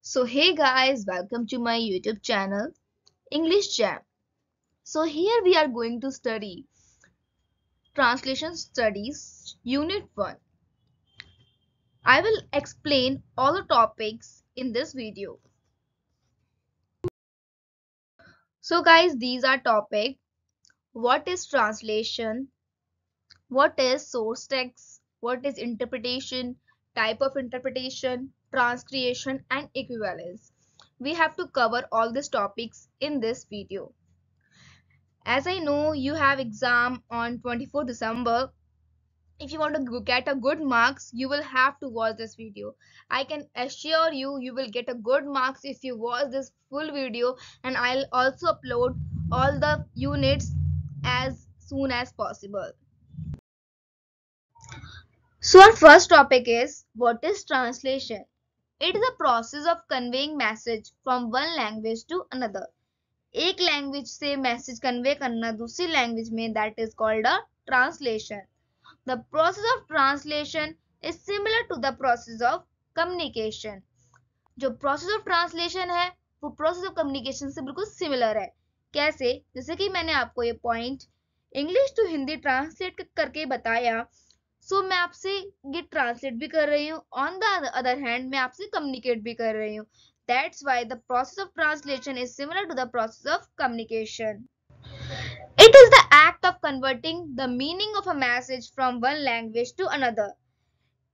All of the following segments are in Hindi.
So hey guys, welcome to my YouTube channel English Jam. So here we are going to study Translation Studies Unit 1. I will explain all the topics in this video. So guys, these are topic: what is translation, what is source text, what is interpretation, type of interpretation, transcreation and equivalence. We have to cover all these topics in this video. As I know you have exam on 24th December, if you want to get a good marks, you will have to watch this video. I can assure you, you will get a good marks if you watch this full video, and I'll also upload all the units as soon as possible. So our first topic is, what is translation? It is a process of conveying message from one language to another. एक लैंग्वेज से मैसेज कन्वे करना दूसरी लैंग्वेज में, that is called a translation. The process of translation is similar to the process of communication. जो प्रोसेस ऑफ ट्रांसलेशन है वो प्रोसेस ऑफ कम्युनिकेशन से बिल्कुल सिमिलर है. कैसे? जैसे कि मैंने आपको ये point English to Hindi translate करके बताया, सो मैं आपसे ये ट्रांसलेट भी कर रही हूँ, ऑन द अदर हैंड मैं आपसे कम्युनिकेट भी कर रही हूँ. That's why the process of translation is similar to the process of communication. It is the act of converting the meaning of a message from one language to another.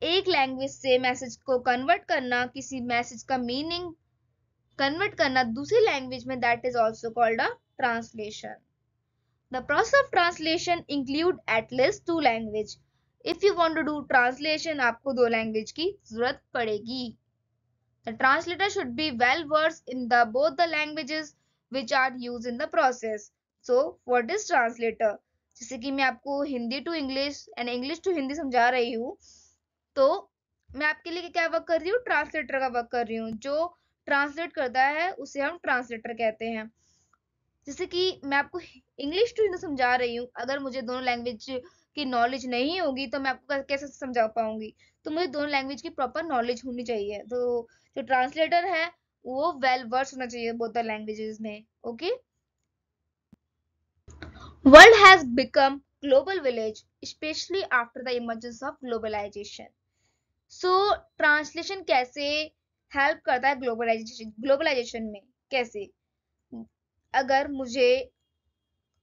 एक लैंग्वेज से मैसेज को कन्वर्ट करना, किसी मैसेज का मीनिंग कन्वर्ट करना दूसरी लैंग्वेज में, that is also called a translation. The process of translation include at least 2 language. If you want to do translation, आपको 2 लैंग्वेज की जरूरत पड़ेगी. The translator should be well versed in both the languages which are used in the process. So, what is translator? जैसे कि मैं आपको Hindi to English and English to Hindi समझा रही हूँ, तो मैं आपके लिए क्या वर्क कर रही हूँ? ट्रांसलेटर का वर्क कर रही हूँ. जो ट्रांसलेट करता है उसे हम ट्रांसलेटर कहते हैं. जैसे कि मैं आपको इंग्लिश टू हिंदी समझा रही हूँ, अगर मुझे दोनों लैंग्वेज की नॉलेज नहीं होगी तो मैं आपको कैसे समझा पाऊंगी? तो मुझे दोनों लैंग्वेज की प्रॉपर नॉलेज होनी चाहिए. तो जो ट्रांसलेटर है वो वेल वर्स होना चाहिए बोथ द लैंग्वेजेस में. Okay. World has become global village specially after the emergence of globalization. So translation कैसे हेल्प करता है ग्लोबलाइजेशन में? कैसे? अगर मुझे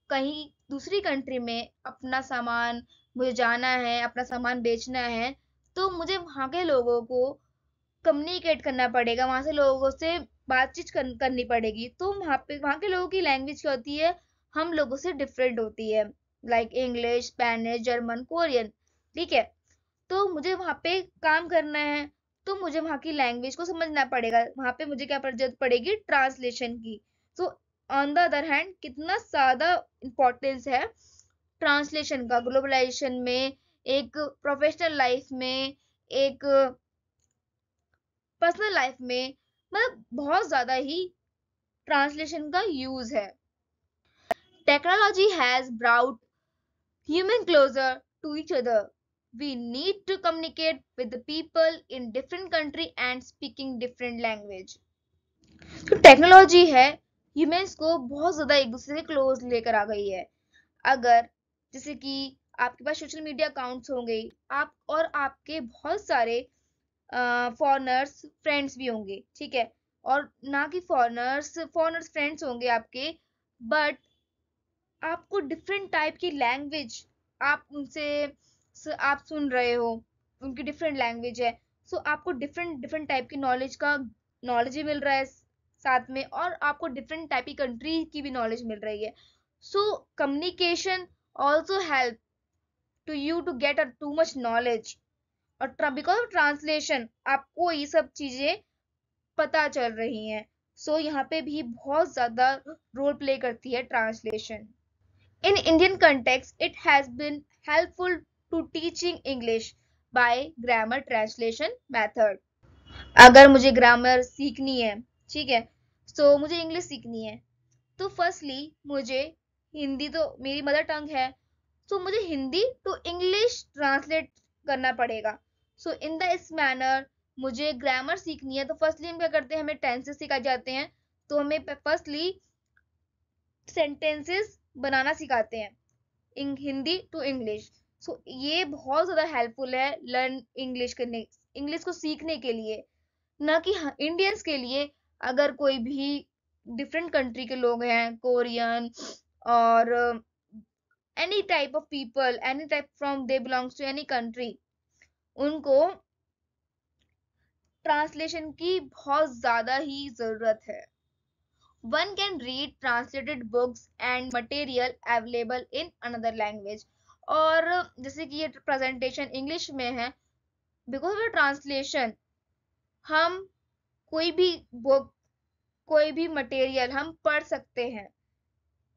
कहीं दूसरी कंट्री में अपना सामान मुझे जाना है, अपना सामान बेचना है, तो मुझे वहां के लोगों को कम्युनिकेट करना पड़ेगा, वहां से लोगों से बातचीत करनी पड़ेगी. तो वहां के लोगों की लैंग्वेज क्या होती है? हम लोगों से डिफरेंट होती है, like English, Spanish, German, Korean. ठीक है. तो मुझे वहां पे काम करना है, तो मुझे वहां की लैंग्वेज को समझना पड़ेगा. वहां पे मुझे क्या जरूरत पड़ेगी? ट्रांसलेशन की. तो ऑन द अदर हैंड कितना ज्यादा इंपॉर्टेंस है ट्रांसलेशन का ग्लोबलाइजेशन में, एक प्रोफेशनल लाइफ में, एक पर्सनल लाइफ में, मतलब बहुत ज्यादा ही ट्रांसलेशन का यूज है. Technology has brought human closer to each other. We need to communicate with the people in different country and speaking different language. तो टेक्नोलॉजी है ह्यूमंस को बहुत ज्यादा एक दूसरे से क्लोज लेकर आ गई है. अगर जैसे कि आपके पास सोशल मीडिया अकाउंट्स होंगे, आप और आपके बहुत सारे फॉरेनर्स फ्रेंड्स भी होंगे. ठीक है. और ना कि फॉरेनर्स फ्रेंड्स होंगे आपके, बट आपको डिफरेंट टाइप की लैंग्वेज आप उनसे आप सुन रहे हो, उनकी डिफरेंट लैंग्वेज है. सो आपको डिफरेंट डिफरेंट टाइप की नॉलेज भी मिल रहा है साथ में, और आपको डिफरेंट टाइप की कंट्री की भी नॉलेज मिल रही है. So communication also help to you to get a too much knowledge. और बिकॉज ऑफ ट्रांसलेशन आपको ये सब चीजें पता चल रही हैं. सो यहाँ पे भी बहुत ज्यादा रोल प्ले करती है translation. In Indian context, it has been helpful to teaching English by grammar translation method. अगर मुझे ग्रामर सीखनी है, ठीक है, तो मुझे इंग्लिश सीखनी है, तो फर्स्टली मुझे हिंदी तो मेरी मदर टंग है, तो मुझे हिंदी टू इंग्लिश ट्रांसलेट करना पड़ेगा. सो इन दिस मैनर मुझे ग्रामर सीखनी है तो फर्स्टली हम क्या करते हैं, हमें टेंसेस सिखाए जाते हैं, तो हमें फर्स्टली सेंटेंसेस बनाना सिखाते हैं हिंदी टू इंग्लिश। सो ये बहुत ज्यादा हेल्पफुल है लर्न इंग्लिश करने, इंग्लिश को सीखने के लिए, ना कि इंडियंस के लिए। अगर कोई भी डिफरेंट कंट्री के लोग हैं, कोरियन और any type of people, any type from they belongs to any country, उनको ट्रांसलेशन की बहुत ज्यादा ही जरूरत है। One can read translated books and material available in another language। और जैसे कि ये प्रेजेंटेशन इंग्लिश में है, बिकॉज ऑफ ट्रांसलेशन हम कोई भी बुक, कोई भी मटेरियल हम पढ़ सकते हैं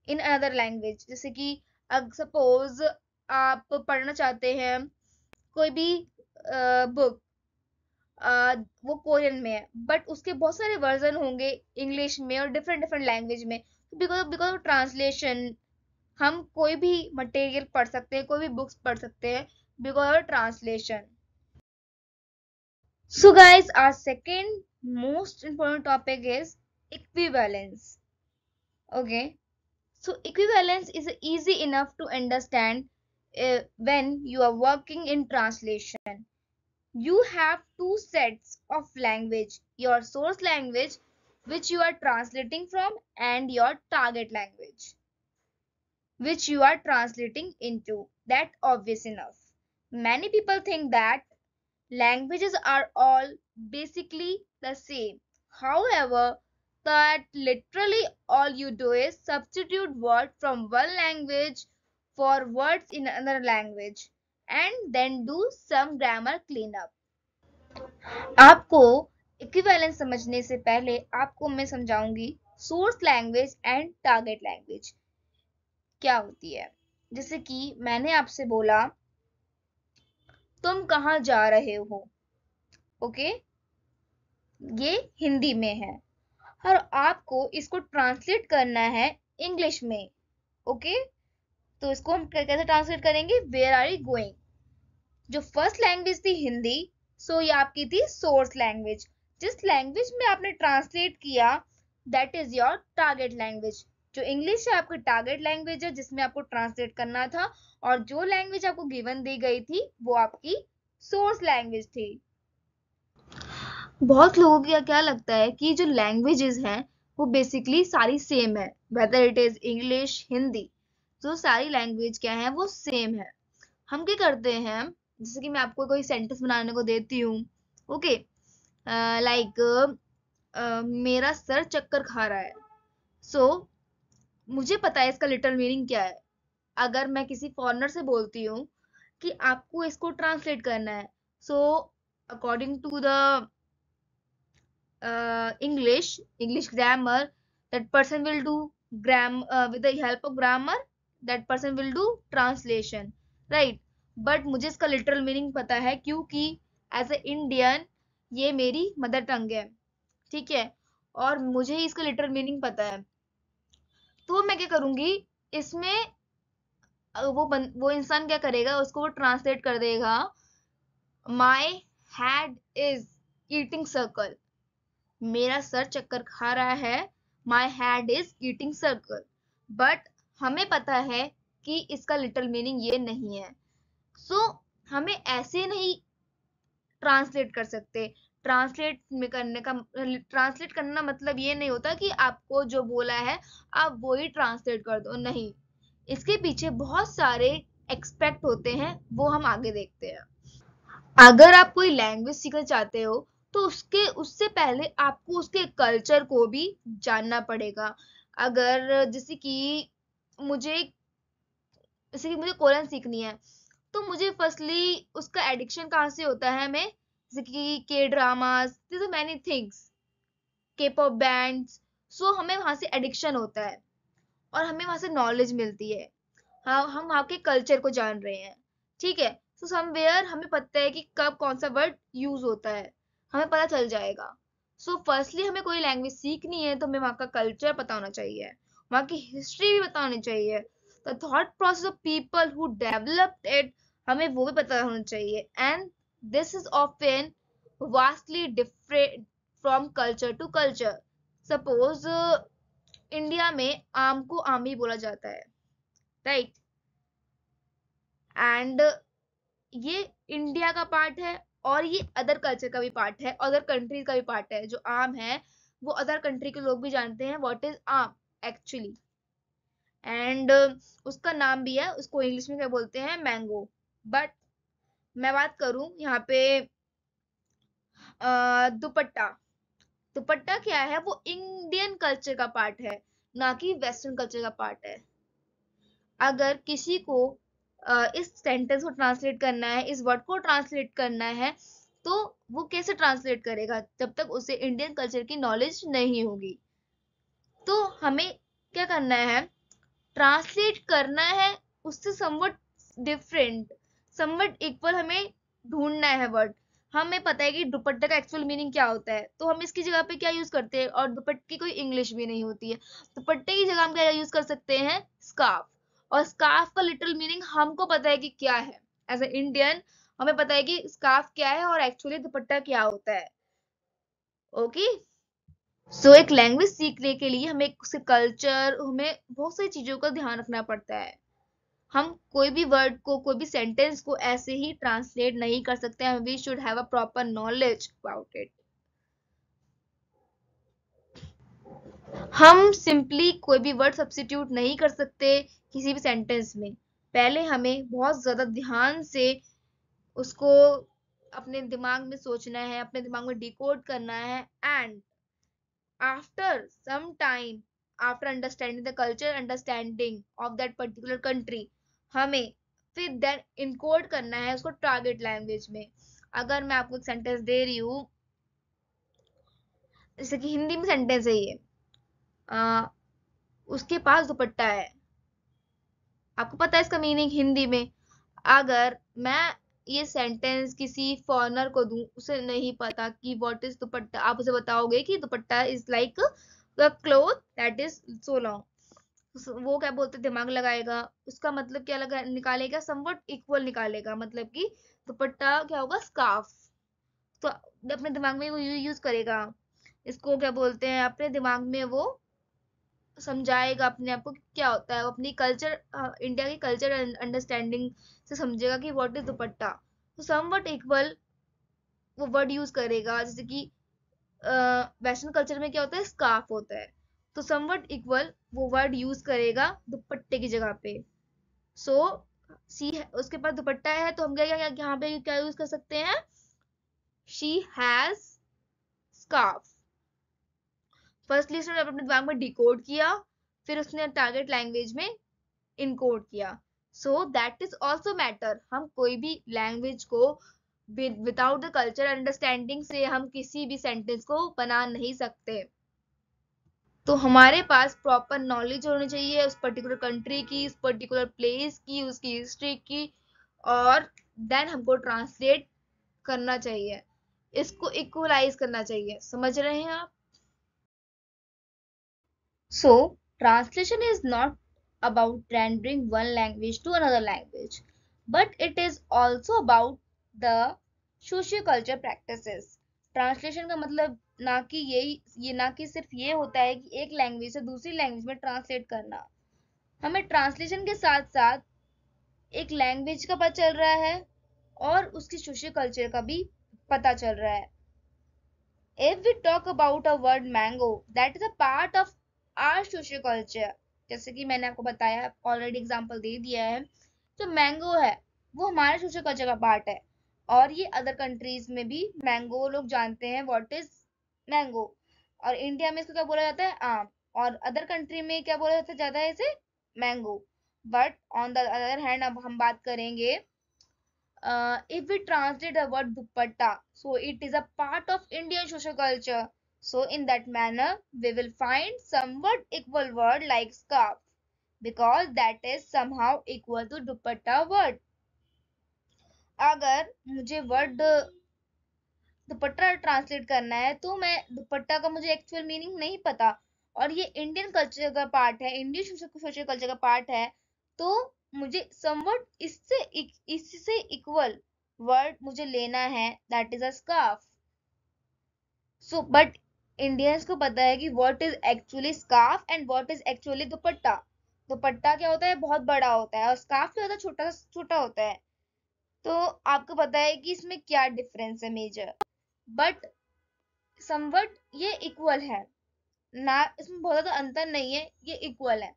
इन अनदर लैंग्वेज। जैसे कि सपोज आप पढ़ना चाहते हैं कोई भी बुक, वो कोरियन में है, बट उसके बहुत सारे वर्जन होंगे इंग्लिश में और डिफरेंट डिफरेंट लैंग्वेज में। बिकॉज बिकॉज ऑफ ट्रांसलेशन हम कोई भी मटेरियल पढ़ सकते हैं, कोई भी बुक्स पढ़ सकते हैं because of translation. So guys, our second most important topic is equivalence। Okay, so equivalence is easy enough to understand when you are working in translation. You have two sets of language, your source language which you are translating from and your target language which you are translating into. That obvious enough. Many people think that languages are all basically the same. However, that literally all you do is substitute words from one language for words in another language and then do some grammar cleanup. आपको इक्विवेलेंस समझने से पहले आपको मैं समझाऊंगी source language and target language क्या होती है। जैसे कि मैंने आपसे बोला तुम कहाँ जा रहे हो, ओके, ये हिंदी में है और आपको इसको ट्रांसलेट करना है इंग्लिश में, ओके। तो इसको हम कैसे ट्रांसलेट करेंगे, वेयर आर यू गोइंग। जो फर्स्ट लैंग्वेज थी हिंदी, सो ये आपकी थी सोर्स लैंग्वेज। जिस लैंग्वेज में आपने ट्रांसलेट किया that is your target language. जो इंग्लिश है आपकी टारगेट लैंग्वेज है जिसमें आपको ट्रांसलेट करना था, और जो लैंग्वेज आपको गिवन दी गई थी वो आपकी सोर्स लैंग्वेज थी। बहुत लोगों को क्या लगता है कि जो लैंग्वेजेस हैं वो बेसिकली सारी सेम है, whether it is English, Hindi, तो सारी लैंग्वेज क्या है वो सेम है। हम क्या करते हैं, जैसे कि मैं आपको कोई सेंटेंस बनाने को देती हूँ, ओके, लाइक मेरा सर चक्कर खा रहा है। सो मुझे पता है इसका लिटरल मीनिंग क्या है। अगर मैं किसी फॉरेनर से बोलती हूँ कि आपको इसको ट्रांसलेट करना है, so according to the English grammar, that person will do with the help of grammar, that person will do translation, right? But मुझे इसका लिटरल मीनिंग पता है क्योंकि एज ए इंडियन ये मेरी मदर टंग है, ठीक है, और मुझे ही इसका लिटरल मीनिंग पता है। तो मैं क्या करूंगी इसमें, वो इंसान क्या करेगा, उसको वो ट्रांसलेट कर देगा, my head is eating circle, मेरा सर चक्कर खा रहा है, my head is eating circle. But हमें पता है कि इसका लिटरल मीनिंग ये नहीं है। सो हमें ऐसे नहीं ट्रांसलेट कर सकते। ट्रांसलेट करना मतलब ये नहीं होता कि आपको जो बोला है आप वो ही ट्रांसलेट कर दो, नहीं। इसके पीछे बहुत सारे एक्सपेक्ट होते हैं, वो हम आगे देखते हैं। अगर आप कोई लैंग्वेज सीखना चाहते हो तो उससे पहले आपको उसके कल्चर को भी जानना पड़ेगा। अगर जैसे कि मुझे कोरियन सीखनी है, तो मुझे फर्स्टली उसका एडिक्शन कहाँ से होता है, मैं जैसे कि के ड्रामास, मैनी थिंग्स, के पॉप बैंड्स, सो हमें वहां से एडिक्शन होता है और हमें वहां से नॉलेज मिलती है। हाँ, हम वहाँ के कल्चर को जान रहे हैं, ठीक है। सो समवेयर हमें पता है कि कब कौन सा वर्ड यूज होता है, हमें पता चल जाएगा। सो फर्स्टली हमें कोई लैंग्वेज सीखनी है तो हमें वहाँ का कल्चर पता होना चाहिए, वहाँ की हिस्ट्री भी पता होनी चाहिए, the thought process of people who developed it, हमें वो भी पता होना चाहिए। And this is often vastly different from culture to culture. Suppose India में आम को आम ही बोला जाता है, राइट, एंड ये इंडिया का पार्ट है और ये अदर कल्चर का भी पार्ट है, अदर कंट्री का भी पार्ट है। जो आम है वो अदर कंट्री के लोग भी जानते हैं व्हाट इज आम एक्चुअली, एंड उसका नाम भी है, उसको इंग्लिश में क्या बोलते हैं, मैंगो। बट मैं बात करूं यहाँ पे दुपट्टा। दुपट्टा क्या है, वो इंडियन कल्चर का पार्ट है, ना कि वेस्टर्न कल्चर का पार्ट है। अगर किसी को इस सेंटेंस को ट्रांसलेट करना है, इस वर्ड को ट्रांसलेट करना है, तो वो कैसे ट्रांसलेट करेगा जब तक उसे इंडियन कल्चर की नॉलेज नहीं होगी। तो हमें क्या करना है, ट्रांसलेट करना है उससे समवट डिफरेंट, समवट इक्वल हमें ढूंढना है वर्ड। हमें पता है कि दुपट्टे का एक्चुअल मीनिंग क्या होता है, तो हम इसकी जगह पे क्या यूज करते हैं, और दुपट्टे की कोई इंग्लिश भी नहीं होती है। दुपट्टे की जगह हम क्या यूज कर सकते हैं, स्कार्फ। और स्कार्फ का लिटिल मीनिंग हमको पता है कि क्या है, एज ए इंडियन हमें पता है कि स्कार्फ क्या है और एक्चुअली दुपट्टा क्या होता है। ओके, सो एक लैंग्वेज सीखने के लिए हमें उसके कल्चर, हमें बहुत सारी चीजों का ध्यान रखना पड़ता है। हम कोई भी वर्ड को, कोई भी सेंटेंस को ऐसे ही ट्रांसलेट नहीं कर सकते हैं, we should have a proper knowledge about it. हम सिंपली कोई भी वर्ड सब्स्टिट्यूट नहीं कर सकते किसी भी सेंटेंस में। पहले हमें बहुत ज्यादा ध्यान से उसको अपने दिमाग में सोचना है, अपने दिमाग में डिकोड करना है, and after some time, after understanding the culture, understanding of that particular country, हमें फिर देन इनकोड करना है उसको टारगेट लैंग्वेज में। अगर मैं आपको एक सेंटेंस दे रही हूँ, जैसे कि हिंदी में सेंटेंस है ये, आ, उसके पास दुपट्टा है, आपको पता है इसका मीनिंग हिंदी में। अगर मैं ये सेंटेंस किसी फॉरेनर को दूं, उसे नहीं पता कि व्हाट इज दुपट्टा, आप उसे बताओगे कि दुपट्टा is like the cloth that is so long, वो क्या बोलते, दिमाग लगाएगा, उसका मतलब क्या लगा निकालेगा, समवट इक्वल निकालेगा, मतलब कि दुपट्टा क्या होगा, स्कार्फ। तो अपने दिमाग में वो यूज करेगा, इसको क्या बोलते हैं, अपने दिमाग में वो समझाएगा अपने आप को कि क्या होता है, वो अपनी कल्चर, इंडिया की कल्चर अंडरस्टैंडिंग से समझेगा कि व्हाट इज दुपट्टा। तो समवट इक्वल वो वर्ड यूज करेगा, जैसे कि वेस्टर्न कल्चर में क्या होता है, स्कार्फ होता है, तो समवट इक्वल वो वर्ड यूज करेगा दुपट्टे की जगह पे। सो सी है, उसके पास दुपट्टा है, तो हम क्या क्या यहाँ पे क्या यूज कर सकते हैं, शी हैज स्कार्फ। फर्स्टली उसने अपने दिमाग में डिकोड किया, फिर उसने टारगेट लैंग्वेज में इनकोड किया। सो दैट इज ऑल्सो मैटर। हम कोई भी लैंग्वेज को विदाउट द कल्चर अंडरस्टैंडिंग से हम किसी भी सेंटेंस को बना नहीं सकते। तो हमारे पास प्रॉपर नॉलेज होनी चाहिए उस पर्टिकुलर कंट्री की, उस पर्टिकुलर प्लेस की, उसकी हिस्ट्री की, और देन हमको ट्रांसलेट करना चाहिए, इसको इक्वलाइज करना चाहिए। समझ रहे हैं आप? So, translation is not about rendering one language to another language, but it is also about the socio-culture practices. Translation का मतलब ना कि ये ना कि सिर्फ ये होता है कि एक लैंग्वेज से दूसरी लैंग्वेज में ट्रांसलेट करना। हमें ट्रांसलेशन के साथ साथ एक लैंग्वेज का पता चल रहा है और उसकी सोशियो कल्चर का भी पता चल रहा है। If we talk about a word mango, that is a part of our social culture. जैसे कि मैंने आपको बताया, ऑलरेडी एग्जांपल दे दिया है, जो मैंगो है वो हमारे सोशल कल्चर का पार्ट है, और ये अदर कंट्रीज में भी मैंगो लोग जानते हैं व्हाट इज मैंगो। और इंडिया में इसको क्या बोला जाता है, आम, और अदर कंट्री में क्या बोला जाता है इसे, mango. But on the other hand अब हम बात करेंगे, if we translate the word dupatta, so it is a part of Indian social culture. So in that manner, we will find somewhat equal word like scarf, because that is somehow equal to dupatta word. अगर मुझे वर्ड दुपट्टा ट्रांसलेट करना है, तो मैं दुपट्टा का मुझे एक्चुअल मीनिंग नहीं पता, और ये इंडियन कल्चर का पार्ट है, इंडियन सोशल कल्चर का पार्ट है, तो मुझे समवट इससे इक्वल वर्ड मुझे लेना है, that is a scarf. So but Indians को पता है कि what is actually scarf and what is actually दुपट्टा। दुपट्टा क्या होता है, बहुत बड़ा होता है, और स्कार्फ क्या होता है, छोटा छोटा होता है। तो आपको पता है कि इसमें क्या डिफरेंस है मेजर, बट समवट ये इक्वल है ना, इसमें बहुत ज्यादा अंतर नहीं है, ये इक्वल है।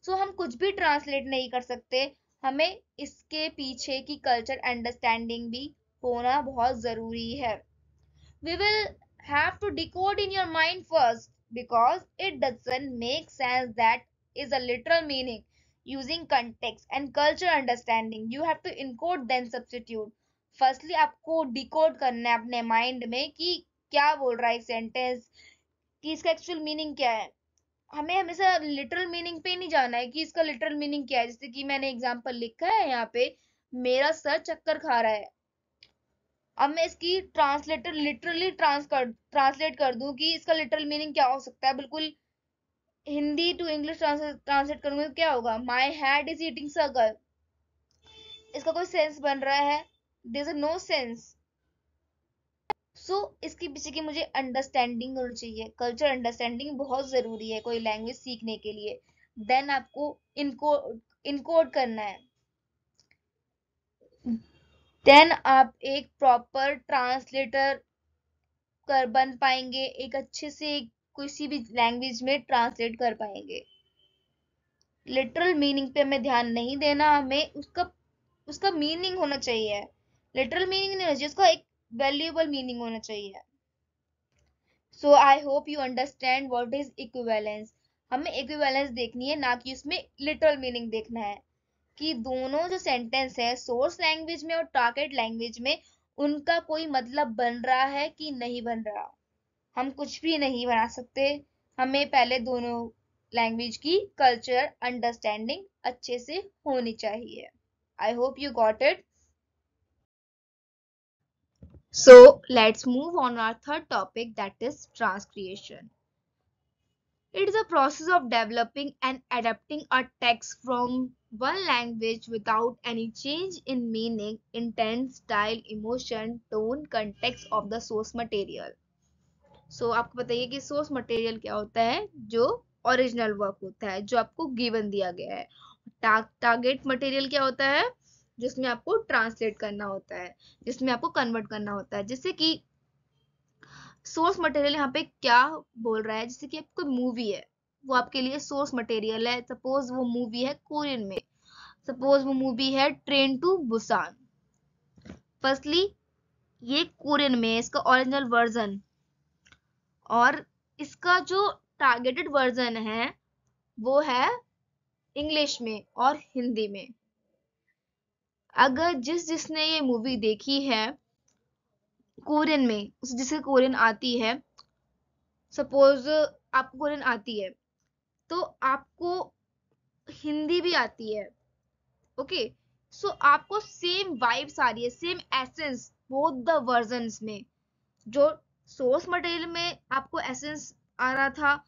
सो हम कुछ भी ट्रांसलेट नहीं कर सकते, हमें इसके पीछे की कल्चर अंडरस्टैंडिंग भी होना बहुत जरूरी है। We will have to decode in your mind first because it doesn't make sense. That is a literal meaning. Using context and culture understanding, you have to encode then substitute. Firstly, आपको decode करना है अपने mind में कि क्या बोल रहा है सेंटेंस, कि इसका एक्चुअल मीनिंग क्या है। हमें हमेशा लिटरल मीनिंग पे ही नहीं जाना है कि इसका लिटरल मीनिंग क्या है। जैसे कि मैंने एग्जांपल लिखा है यहाँ पे, मेरा सर चक्कर खा रहा है। अब मैं इसकी ट्रांसलेटर लिटरली ट्रांसलेट कर दूं कि इसका लिटरल मीनिंग क्या हो सकता है, बिल्कुल हिंदी टू इंग्लिश ट्रांसलेट करूंगी तो क्या होगा, my head is eating circle. इसका कोई सेंस बन रहा है, देयर इज नो सेंस। सो इसके पीछे की मुझे अंडरस्टैंडिंग होनी चाहिए, कल्चर अंडरस्टैंडिंग बहुत जरूरी है कोई लैंग्वेज सीखने के लिए। देन आपको इनको इनकोड करना है, देन आप एक प्रॉपर ट्रांसलेटर कर बन पाएंगे, एक अच्छे से किसी भी लैंग्वेज में ट्रांसलेट कर पाएंगे। लिटरल मीनिंग पे हमें ध्यान नहीं देना, हमें उसका उसका मीनिंग होना चाहिए। लिटरल मीनिंग नहीं होना चाहिए, उसका एक वैल्यूएबल मीनिंग होना चाहिए। So I hope you understand what is equivalence. हमें इक्विवेलेंस देखनी है, ना कि उसमें लिटरल मीनिंग देखना है कि दोनों जो सेंटेंस है सोर्स लैंग्वेज में और टारगेट लैंग्वेज में, उनका कोई मतलब बन रहा है कि नहीं बन रहा। हम कुछ भी नहीं बना सकते, हमें पहले दोनों लैंग्वेज की कल्चर अंडरस्टैंडिंग अच्छे से होनी चाहिए। आई hope you got it. So let's move on our third topic, that is transcreation. It is a process of developing and adapting a text from one language without any change in meaning, intent, style, emotion, tone, context of the source material. आपको बताइए कि सोर्स मटेरियल क्या होता है, जो ओरिजिनल वर्क होता है, जो आपको गिवन दिया गया है। टारगेट मटेरियल क्या होता है, जिसमें आपको ट्रांसलेट करना होता है, जिसमें आपको कन्वर्ट करना होता है। जैसे कि सोर्स मटेरियल यहाँ पे क्या बोल रहा है, जैसे कि आपको मूवी है, वो आपके लिए सोर्स मटेरियल है। सपोज वो मूवी है कोरियन में, सपोज वो मूवी है ट्रेन टू बुसान। फर्स्टली ये कोरियन में है, इसका ओरिजिनल वर्जन, और इसका जो टारगेटेड वर्जन है वो है इंग्लिश में और हिंदी में। अगर जिसने ये मूवी देखी है कोरियन में, जिसे कोरियन आती है, सपोज आपको कोरियन आती है तो आपको हिंदी भी आती है, ओके। सो आपको सेम वाइब्स आ रही है, same essence both the versions में। जो सोर्स मटेरियल में आपको एसेंस आ रहा था,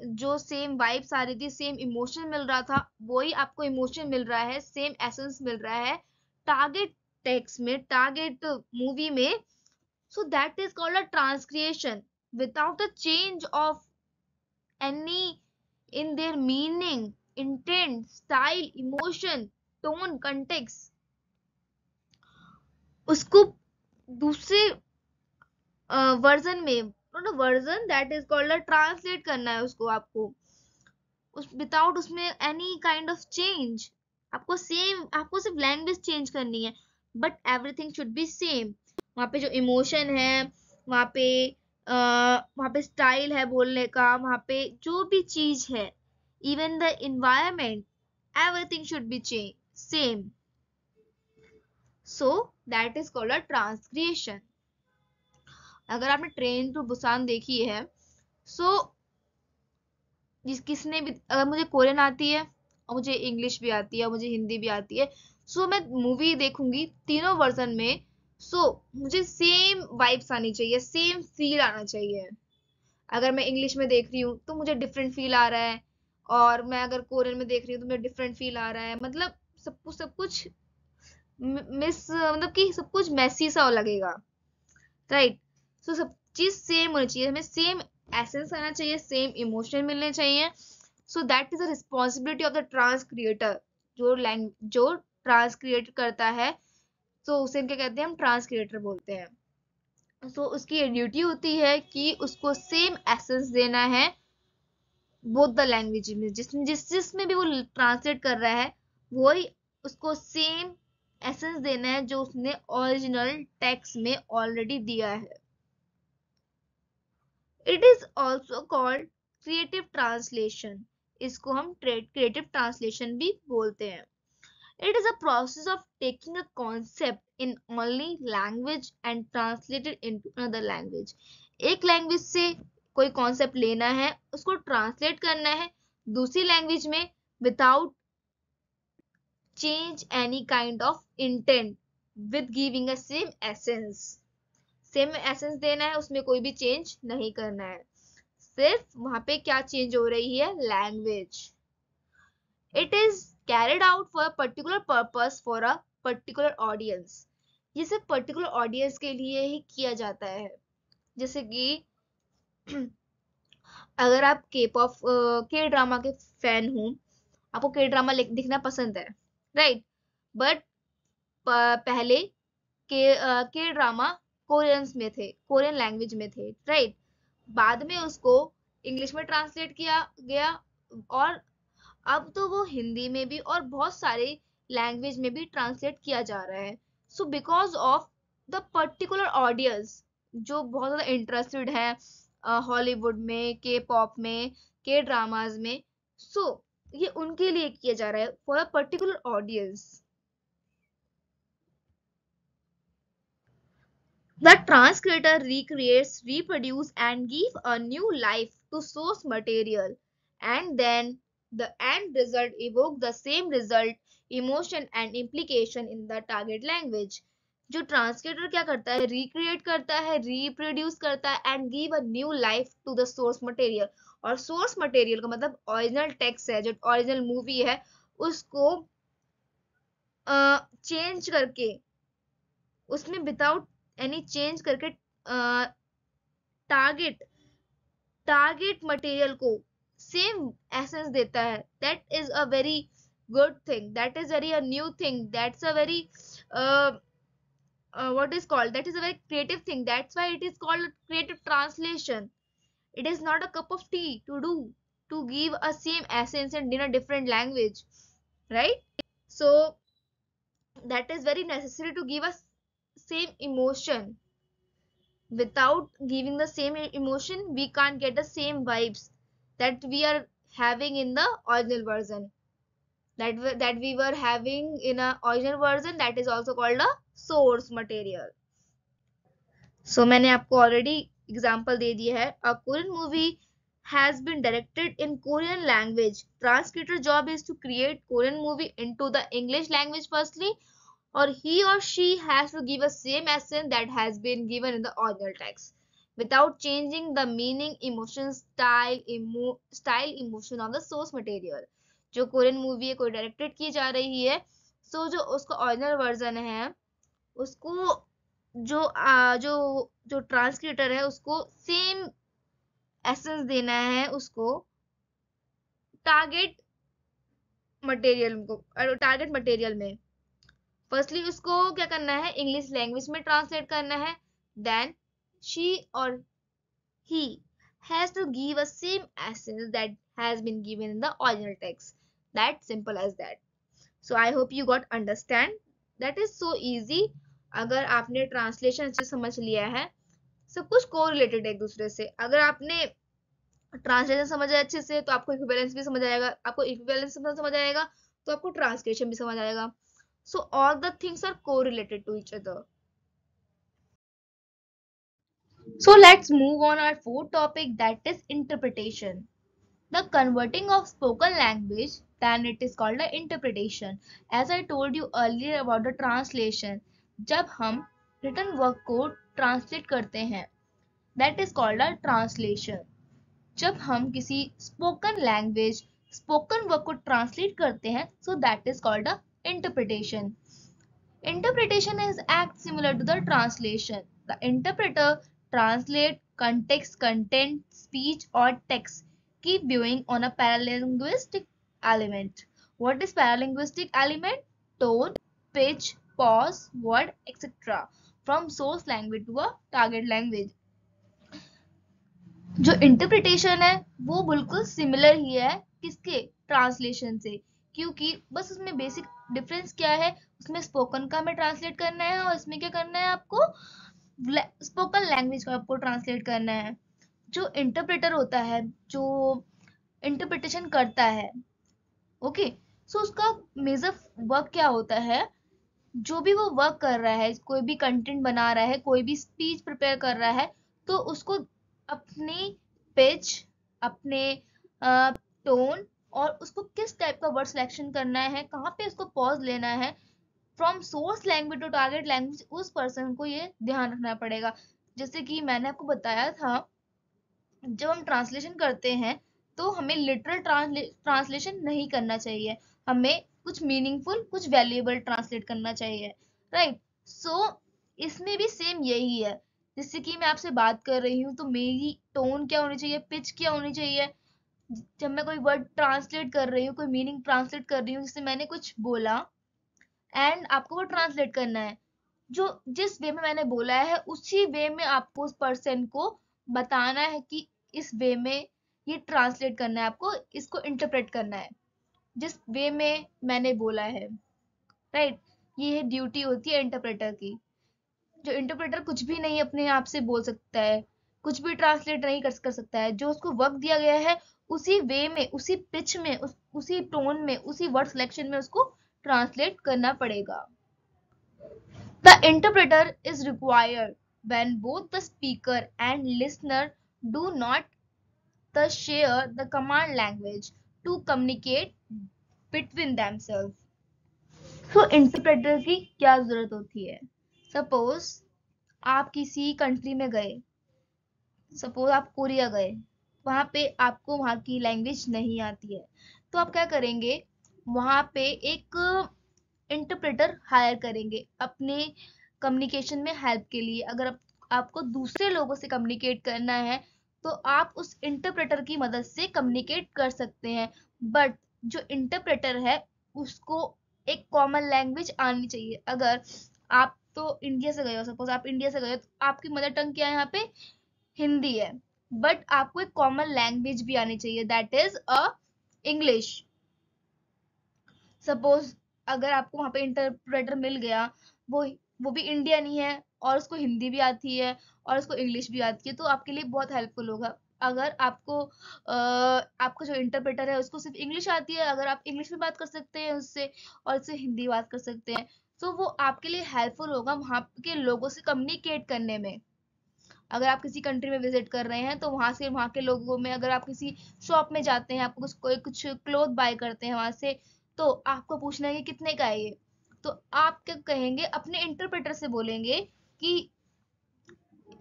जो सेम वाइब्स आ रही थी, सेम इमोशन मिल रहा था, वही आपको इमोशन मिल रहा है, सेम एसेंस मिल रहा है टारगेट टेक्स्ट में, टारगेट मूवी में। So that is called a transcreation without a change of any in their meaning, intent, style, emotion, tone, context। उसको दूसरे वर्जन में, version that is called translate करना है उसको, आपको उस विदाउट उसमें एनी काइंड ऑफ चेंज। आपको सेम, आपको सिर्फ लैंग्वेज चेंज करनी है, but everything should B same. वहां पे जो इमोशन है, वहां पे वहां पे स्टाइल है बोलने का, वहां पे जो भी चीज है, even the environment, everything should be change same. So that is called a transcreation. अगर आपने ट्रेन टू बुसान देखी है, सो जिस किसने भी, अगर मुझे कोरियन आती है और मुझे इंग्लिश भी आती है और मुझे हिंदी भी आती है, सो मैं मूवी देखूंगी तीनों वर्जन में। सो मुझे सेम वाइब्स आनी चाहिए, सेम फील आना चाहिए। अगर मैं इंग्लिश में देख रही हूँ तो मुझे डिफरेंट फील आ रहा है, और मैं अगर कोरियन में देख रही हूँ तो मुझे डिफरेंट फील आ रहा है। मतलब सब कुछ मिस, मतलब कि सब कुछ मैसी सा लगेगा, राइट। सो सब चीज सेम होनी चाहिए, हमें सेम एसेंस आना चाहिए, सेम इमोशन मिलने चाहिए. So that is the responsibility of the trans creator. जो ट्रांस क्रिएट करता है, तो उसे क्या कहते हैं, हम ट्रांस क्रिएटर बोलते हैं. सो उसकी ये ड्यूटी होती है कि उसको सेम एसेंस देना है बोथ द लैंग्वेज में, जिसमें भी वो ट्रांसलेट कर रहा है, वही उसको सेम एसेंस देना है जो उसने ओरिजिनल टेक्स्ट में ऑलरेडी दिया है. It is also called creative translation. इसको हम क्रिएटिव ट्रांसलेशन भी बोलते हैं. It is a process of taking a concept in only language and translate it into another language. एक लैंग्वेज से कोई कॉन्सेप्ट लेना है, उसको ट्रांसलेट करना है दूसरी लैंग्वेज में without change any kind of intent, with giving a same essence. Same essence देना है, उसमें कोई भी चेंज नहीं करना है, सिर्फ वहां पे क्या चेंज हो रही है, language. It is carried out for a particular purpose for a particular audience. ये सिर्फ पर्टिकुलर ऑडियंस के लिए ही किया जाता है. जैसे कि अगर आप के पॉप के ड्रामा के फैन हो, आपको के ड्रामा दिखना पसंद है, राइट. बट पहले के ड्रामा कोरियंस में थे, कोरियन लैंग्वेज में थे, राइट. बाद में उसको इंग्लिश में ट्रांसलेट किया गया, और अब तो वो हिंदी में भी और बहुत सारे लैंग्वेज में भी ट्रांसलेट किया जा रहा है. So because of the particular audience जो बहुत ज्यादा इंटरेस्टेड है हॉलीवुड में, के पॉप में, के ड्रामाज में, सो ये उनके लिए किया जा रहा है, for a particular audience. The transcriber recreates, reproduce and give a new life to source material, and then the end result evoke the same result, emotion and implication in the target language. जो ट्रांसलेटर क्या करता है, रिक्रिएट करता है, रिप्रोड्यूस करता है and give a new life to the source material. और सोर्स मटेरियल का मतलब ओरिजिनल टेक्स्ट है, जो ओरिजिनल मूवी है, उसको चेंज करके, उसमें विदाउट एनी चेंज करके टारगेट टारगेट मटेरियल को सेम एसेंस देता है. That is a very good thing, that is very a new thing, that's a very what is called, that is a very creative thing. That's why it is called creative translation. It is not a cup of tea to do, to give a same essence in a different language, right? So that is very necessary to give us same emotion. Without giving the same emotion, we can't get the same vibes that we are having in the original version, that we were having in a original version. That is also called a source material. So मैंने आपको already example दे दिया है. A Korean movie has been directed in Korean language. Translator job is to create Korean movie into the English language firstly, or he or she has to give a same essence that has been given in the original text without changing the meaning, emotion, style, emotion of the source material. जो कोरियन मूवी है, कोई डायरेक्टेड की जा रही है, सो जो उसका ओरिजिनल वर्जन है, उसको जो ट्रांसलेटर है, उसको सेम एसेंस देना है उसको टारगेट मटेरियल में. फर्स्टली उसको क्या करना है, इंग्लिश लैंग्वेज में ट्रांसलेट करना है. देन शी और ही has to give a same essence that has been given in the original text. That simple as that. So I hope you got understand. That is so easy. अगर आपने ट्रांसलेशन अच्छे समझ लिया है, सब कुछ कोरिलेटेड है एक दूसरे से. अगर आपने ट्रांसलेशन समझा अच्छे से, तो आपको इक्विवेलेंस भी समझ आएगा, आपको इक्विवेलेंस समझ आएगा तो आपको ट्रांसलेशन भी समझ आएगा. So all the things are correlated to each other. So let's move on our fourth topic, that is interpretation. The converting of spoken language, then it is called a interpretation. As I told you earlier about the translation, जब हम written work को translate करते हैं, that is called a translation. जब हम किसी spoken language, spoken work को translate करते हैं, so that is called a interpretation. Interpretation is act similar to the translation. The interpreter translate context, content, speech or text. Keep viewing on a paralinguistic element. What is paralinguistic element? Tone, pitch, pause, word, etc. From source language to a target language. जो इंटरप्रिटेशन है वो बिल्कुल सिमिलर ही है किसके, ट्रांसलेशन से, क्योंकि बस उसमें बेसिक डिफरेंस क्या है, उसमें स्पोकन का हमें ट्रांसलेट करना है और इसमें क्या करना है आपको, स्पोकन लैंग्वेज का आपको ट्रांसलेट करना है। जो इंटरप्रेटर होता है, जो इंटरप्रिटेशन करता है, ओके, सो उसका मेजर वर्क क्या होता है, जो भी वो वर्क कर रहा है, कोई भी कंटेंट बना रहा है, कोई भी स्पीच प्रिपेयर कर रहा है, तो उसको अपनी पिच, अपने टोन और उसको किस टाइप का वर्ड सिलेक्शन करना है, कहाँ पे उसको पॉज लेना है, from source language to target language, उस पर्सन को ये ध्यान रखना पड़ेगा। जैसे कि मैंने आपको बताया था, जब हम ट्रांसलेशन करते हैं तो हमें लिटरल ट्रांसलेशन नहीं करना चाहिए, हमें कुछ मीनिंगफुल, कुछ वैल्यूएबल ट्रांसलेट करना चाहिए, राइट। सो इसमें भी सेम यही है, जैसे कि मैं आपसे बात कर रही हूँ तो मेरी टोन क्या होनी चाहिए, पिच क्या होनी चाहिए, जब मैं कोई वर्ड ट्रांसलेट कर रही हूँ, कोई मीनिंग ट्रांसलेट कर रही हूँ, जैसे मैंने कुछ बोला एंड आपको वो ट्रांसलेट करना है, जो जिस वे में मैंने बोला है उसी वे में आपको उस पर्सन को बताना है कि इस वे में ये ट्रांसलेट करना है, आपको इसको इंटरप्रेट करना है जिस वे में मैंने बोला है, राइट। ये ड्यूटी होती है इंटरप्रेटर की। जो इंटरप्रेटर कुछ भी नहीं अपने आप से बोल सकता है, कुछ भी ट्रांसलेट नहीं कर सकता है, जो उसको वर्क दिया गया है उसी वे में, उसी पिच में, उसी टोन में, उसी वर्ड सिलेक्शन में उसको ट्रांसलेट करना पड़ेगा। The interpreter is required when both the speaker and listener do not share the command language to communicate between themselves. So interpreter की क्या जरूरत होती है? Suppose आप किसी कंट्री में गए, सपोज आप कोरिया गए, वहां पे आपको वहां की लैंग्वेज नहीं आती है, तो आप क्या करेंगे, वहां पे एक इंटरप्रेटर हायर करेंगे अपने कम्युनिकेशन में हेल्प के लिए। अगर आपको दूसरे लोगों से कम्युनिकेट करना है तो आप उस इंटरप्रेटर की मदद से कम्युनिकेट कर सकते हैं, बट जो इंटरप्रेटर है उसको एक कॉमन लैंग्वेज आनी चाहिए। अगर आप तो इंडिया से गए हो, सपोज आप इंडिया से गए हो, तो आपकी मदर टंग क्या है यहाँ पे, हिंदी है, बट आपको एक कॉमन लैंग्वेज भी आनी चाहिए, that is a English. Suppose अगर आपको वहां पे इंटरप्रेटर मिल गया, वो वो भी इंडियन ही है और उसको हिंदी भी आती है और उसको इंग्लिश भी आती है, तो आपके लिए बहुत हेल्पफुल होगा। अगर आपको जो इंटरप्रेटर है उसको सिर्फ इंग्लिश आती है, अगर आप इंग्लिश में बात कर सकते हैं उससे और उससे हिंदी बात कर सकते हैं, तो वो आपके लिए हेल्पफुल होगा वहां के लोगों से कम्युनिकेट करने में। अगर आप किसी कंट्री में विजिट कर रहे हैं तो वहां से, वहां के लोगों में, अगर आप किसी शॉप में जाते हैं, आपको कुछ क्लोथ बाय करते हैं वहां से, तो आपको पूछना है कि कितने का है ये, तो आप क्या कहेंगे, अपने इंटरप्रेटर से बोलेंगे कि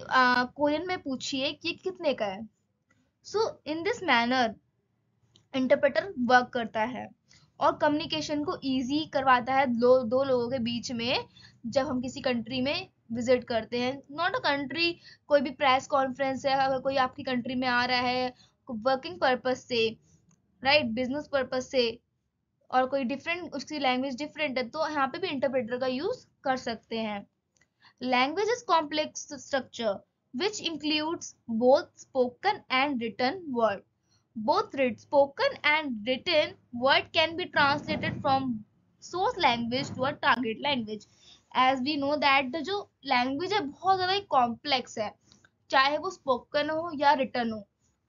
कोरियन में पूछिए कि कितने का है। So in this manner interpreter work करता है और कम्युनिकेशन को इजी करवाता है दो लोगों के बीच में, जब हम किसी कंट्री में विजिट करते हैं। नॉट अ कंट्री, कोई भी प्रेस कॉन्फ्रेंस है, अगर कोई आपकी कंट्री में आ रहा है वर्किंग पर्पज से, राइट, बिजनेस पर्पज से, और कोई डिफरेंट, उसकी लैंग्वेज डिफरेंट है, तो यहाँ पे भी इंटरप्रेटर का यूज कर सकते हैं। Language is complex structure which includes both spoken and written word. Both spoken and written word can be translated from source language to a target language. As we know that the जो language है बहुत ज़्यादा ही complex है, चाहे वो spoken हो या written हो,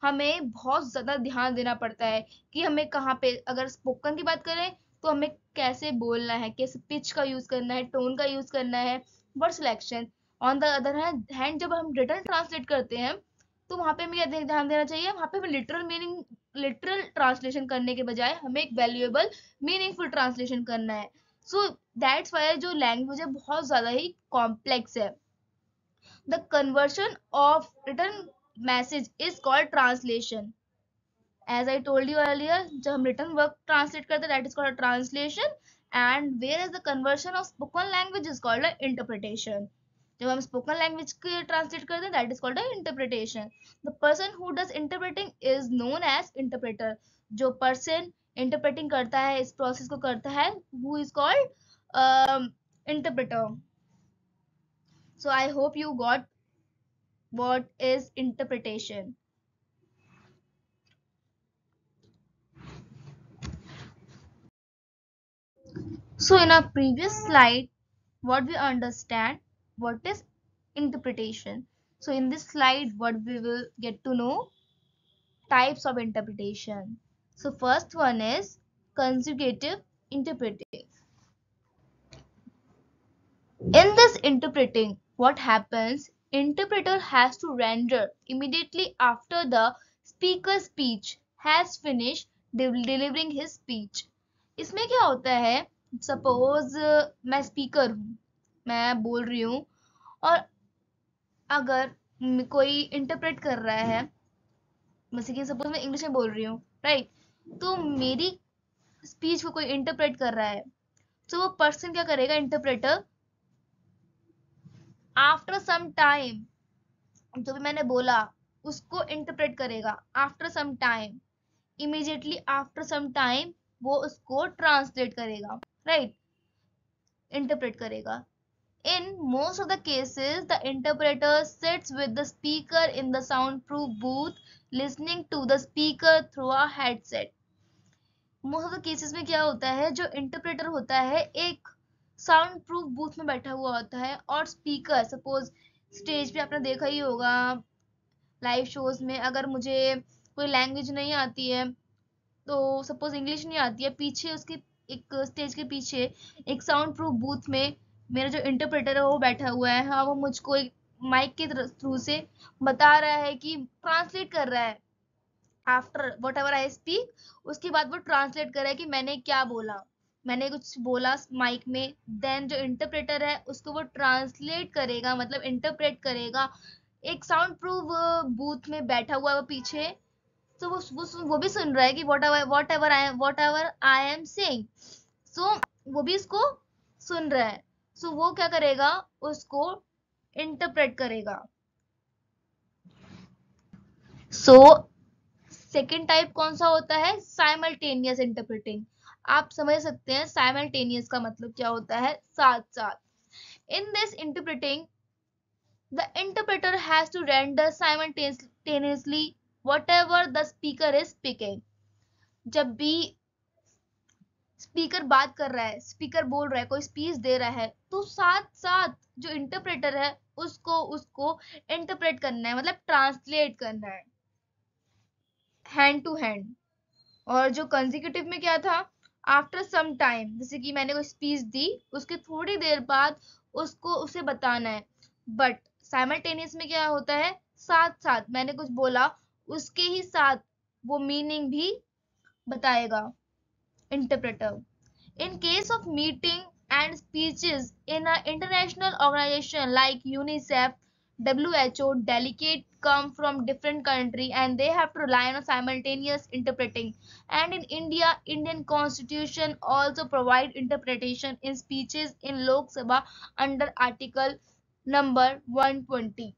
हमें बहुत ज़्यादा ध्यान देना पड़ता है कि हमें कहाँ पे, अगर spoken की बात करें तो हमें कैसे बोलना है, कैसे pitch का यूज करना है, टोन का यूज करना है, word selection। On the other hand जब हम रिटर्न ट्रांसलेट करते हैं तो वहां पे हमें ध्यान देना चाहिए, वहां पे हमें लिटरल मीनिंग, लिटरल ट्रांसलेशन करने के बजाय हमें एक वैल्यूएबल मीनिंगफुल ट्रांसलेशन करना है। सो दैट्स वाई जो लैंग्वेज है बहुत ज्यादा ही कॉम्प्लेक्स है। The conversion of written message is called translation. As I told you earlier, जब हम रिटर्न वर्क ट्रांसलेट करते हैं that is called translation, and where is the conversion of spoken language is called interpretation. जब हम स्पोकन लैंग्वेज के ट्रांसलेट करते हैं that is called interpretation. The person who does interpreting is known as interpreter. जो पर्सन इंटरप्रेटिंग करता है, इस प्रोसेस को करता है, who is called interpreter. So I hope you got what is interpretation. So in our previous slide, what we understand, what is interpretation. So in this slide, what we will get to know, types of interpretation. So first one is consecutive interpreting. In this interpreting, what happens, interpreter has to render immediately after the speaker's speech has finished delivering his speech. इसमें क्या होता है, सपोज मैं स्पीकर हूँ, मैं बोल रही हूँ, और अगर कोई इंटरप्रेट कर रहा है, जैसे कि सपोज मैं इंग्लिश में बोल रही हूँ, राइट, तो मेरी स्पीच को कोई इंटरप्रेट कर रहा है, तो वो पर्सन क्या करेगा, इंटरप्रेटर, आफ्टर सम टाइम जो भी मैंने बोला उसको इंटरप्रेट करेगा, after some time, immediately after some time वो उसको ट्रांसलेट करेगा, राइट, इंटरप्रेट करेगा. In most of the cases, the interpreter sits with the speaker in the soundproof booth, listening to the speaker through a headset. Most of the cases में क्या होता है, जो इंटरप्रेटर होता है एक साउंड प्रूफ बूथ में बैठा हुआ होता है, और स्पीकर, सपोज स्टेज पे आपने देखा ही होगा लाइव शोज में, अगर मुझे कोई लैंग्वेज नहीं आती है, तो सपोज इंग्लिश नहीं आती है, पीछे उसके एक स्टेज के पीछे एक साउंड प्रूफ बूथ में मेरा जो इंटरप्रेटर है वो बैठा हुआ है. हाँ, वो मुझको एक माइक के थ्रू से बता रहा है कि ट्रांसलेट कर रहा है, after what ever I speak, उसके बाद वो ट्रांसलेट कर रहा है कि मैंने क्या बोला, मैंने कुछ बोला माइक में, देन जो इंटरप्रेटर है उसको वो ट्रांसलेट करेगा, मतलब इंटरप्रेट करेगा, एक साउंड प्रूफ बूथ में बैठा हुआ है वो पीछे, तो वो भी सुन रहा है कि whatever I am saying, so वो भी इसको सुन रहा है, सो वो क्या करेगा, उसको इंटरप्रेट करेगा. सो सेकेंड टाइप कौन सा होता है, साइमल्टेनियस इंटरप्रेटिंग. आप समझ सकते हैं साइमल्टेनियस का मतलब क्या होता है, साथ साथ. In this interpreting, the interpreter has to render simultaneously whatever the speaker is speaking. जब भी स्पीकर बात कर रहा है, स्पीकर बोल रहा है, कोई स्पीच दे रहा है, तो साथ साथ जो इंटरप्रेटर है उसको उसको इंटरप्रेट करना है, मतलब ट्रांसलेट करना है, हैंड टू हैंड. और जो कंसेक्यूटिव में क्या था, आफ्टर सम टाइम, जैसे कि मैंने कोई स्पीच दी, उसके थोड़ी देर बाद उसको उसे बताना है. बट साइमल्टेनियस में क्या होता है, साथ साथ मैंने कुछ बोला उसके ही साथ वो मीनिंग भी बताएगा interpreter. In case of meeting and speeches in an international organization like UNICEF, WHO, delegates come from different countries and they have to rely on simultaneous interpreting. And in India, Indian Constitution also provide interpretation in speeches in Lok Sabha under Article number 120.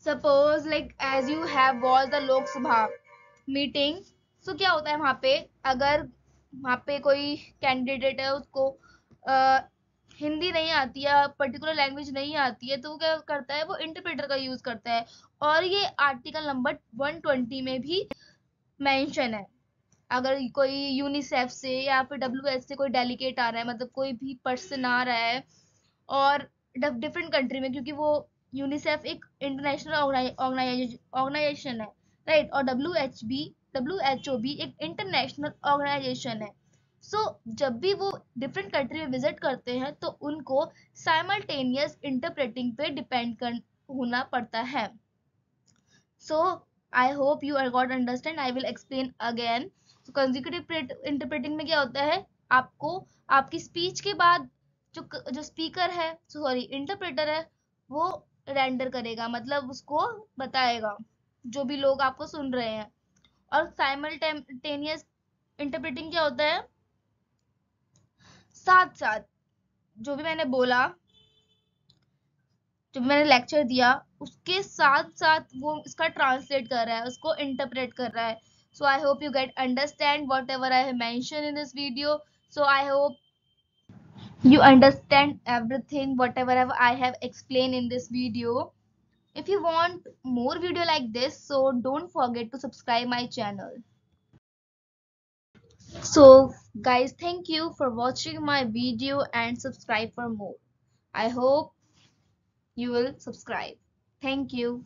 Suppose like as you have watched the Lok Sabha meeting, so क्या होता है वहां पे, अगर वहां पे कोई कैंडिडेट है उसको हिंदी नहीं आती है, पर्टिकुलर लैंग्वेज नहीं आती है, तो वो क्या करता है, वो इंटरप्रेटर का यूज करता है. और ये आर्टिकल नंबर 120 में भी मेंशन है. अगर कोई यूनिसेफ से या फिर डब्ल्यूएच से कोई डेलीगेट आ रहा है, मतलब कोई भी पर्सन आ रहा है, और डिफरेंट कंट्री में, क्योंकि वो यूनिसेफ एक इंटरनेशनल ऑर्गेनाइजेशन है, राइट, और डब्ल्यूएचओ भी एक इंटरनेशनल ऑर्गेनाइजेशन है. सो जब भी वो डिफरेंट कंट्री में विजिट करते हैं तो उनको साइमल्टेनियस इंटरप्रेटिंग पे डिपेंड कर होना पड़ता है. So I hope you are got understand, I will explain again. तो कंसेक्यूटिव इंटरप्रेटिंग में क्या होता है, आपको आपकी स्पीच के बाद जो स्पीकर है, सॉरी इंटरप्रेटर है, वो रेंडर करेगा, मतलब उसको बताएगा जो भी लोग आपको सुन रहे हैं. और साइमल्टेनियस इंटरप्रेटिंग क्या होता है, साथ साथ जो भी मैंने बोला जब मैंने लेक्चर दिया उसके साथ साथ वो इसका ट्रांसलेट कर रहा है, उसको इंटरप्रेट कर रहा है. So I hope you get understand whatever I have mentioned in this video. So I hope you understand everything whatever I have explained in this video. If you want more video like this, so don't forget to subscribe my channel. So guys, thank you for watching my video and subscribe for more. I hope you will subscribe. Thank you.